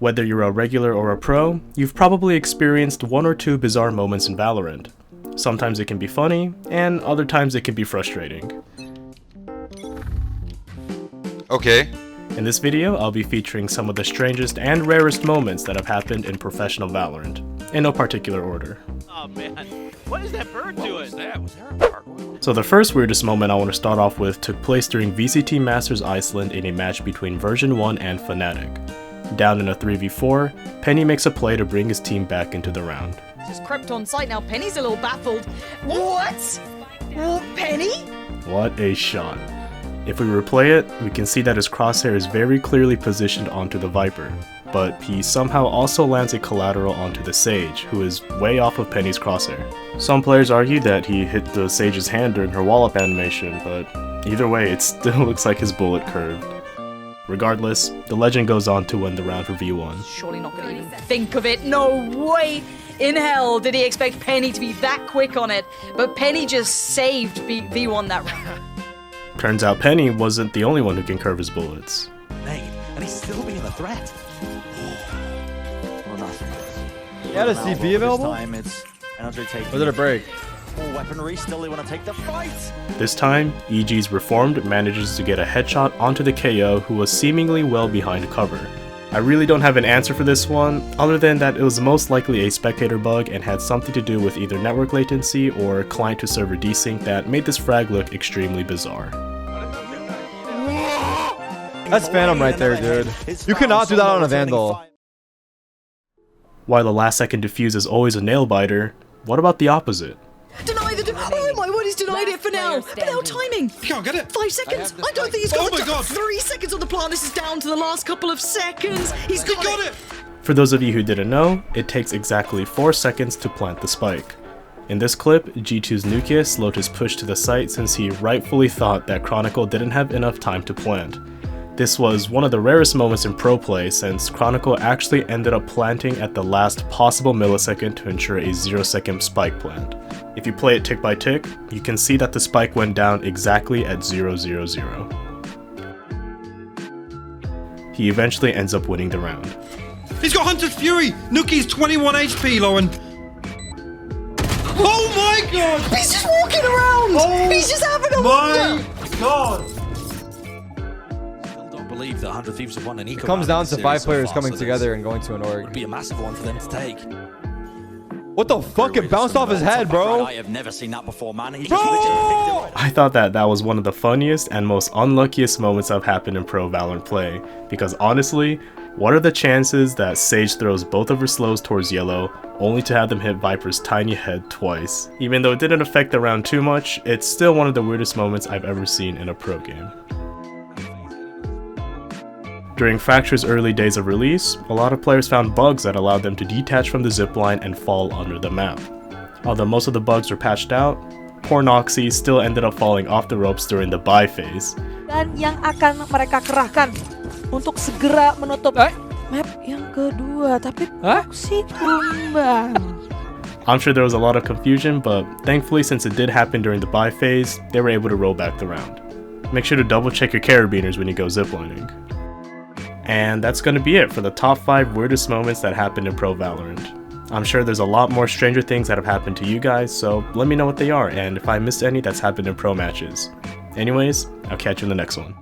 Whether you're a regular or a pro, you've probably experienced one or two bizarre moments in Valorant. Sometimes it can be funny, and other times it can be frustrating. Okay. In this video, I'll be featuring some of the strangest and rarest moments that have happened in Professional VALORANT, in no particular order. Oh man, what is that bird doing? Was there a gargoyle? So the first weirdest moment I want to start off with took place during VCT Masters Iceland in a match between version 1 and fnatic. Down in a 3v4, Penny makes a play to bring his team back into the round. Just crept on site now. Penny's a little baffled. What? Oh, Penny? What a shot. If we replay it, we can see that his crosshair is very clearly positioned onto the Viper, but he somehow also lands a collateral onto the Sage, who is way off of Penny's crosshair. Some players argue that he hit the Sage's hand during her wall-up animation, but either way, it still looks like his bullet curved. Regardless, the legend goes on to win the round for V1. Surely not gonna even think of it. No way in hell did he expect Penny to be that quick on it, but Penny just saved V1 that round. Turns out Penny wasn't the only one who can curve his bullets. And he's still being a threat. You had a CP available? Was it a break? All weaponry, still they want to take the fight. This time, EG's Reformed manages to get a headshot onto the KO who was seemingly well behind cover. I really don't have an answer for this one, other than that it was most likely a spectator bug and had something to do with either network latency or client to server desync that made this frag look extremely bizarre. That's Phantom right there, dude. You cannot do that on a Vandal. While the last second defuse is always a nail biter, what about the opposite? Deny the oh my word, he's denied it for now. But now timing. You can't get it. 5 seconds. I don't think he's got the 3 seconds on the plant. This is down to the last couple of seconds. He's got it. For those of you who didn't know, it takes exactly 4 seconds to plant the spike. In this clip, G2's Nukia slowed his push to the site since he rightfully thought that Chronicle didn't have enough time to plant. This was one of the rarest moments in pro play since Chronicle actually ended up planting at the last possible millisecond to ensure a 0-second spike plant. If you play it tick by tick, you can see that the spike went down exactly at 000. He eventually ends up winning the round. He's got Hunter's Fury! Nuki's 21 HP, Lauren! Oh my god! He's just walking around! Oh he's just having a my god! Believe that 100 Thieves have won an eco. It comes down to 5 players coming together and going to an org. Would be a massive one for them to take. What the fuck? It bounced off his head, bro. I have never seen that before, man. He Bro! I thought that was one of the funniest and most unluckiest moments I've happened in pro Valorant play, because honestly, what are the chances that Sage throws both of her slows towards yellow, only to have them hit Viper's tiny head twice? Even though it didn't affect the round too much, it's still one of the weirdest moments I've ever seen in a pro game. During Fracture's early days of release, a lot of players found bugs that allowed them to detach from the zipline and fall under the map. Although most of the bugs were patched out, poor Noxy still ended up falling off the ropes during the buy phase. Dan yang akan mereka kerahkan untuk segera menutup map yang kedua, tapi Noxy tumbang. I'm sure there was a lot of confusion, but thankfully since it did happen during the buy phase, they were able to roll back the round. Make sure to double check your carabiners when you go ziplining. And that's going to be it for the top 5 weirdest moments that happened in Pro Valorant. I'm sure there's a lot more stranger things that have happened to you guys, so let me know what they are and if I missed any that's happened in pro matches. Anyways, I'll catch you in the next one.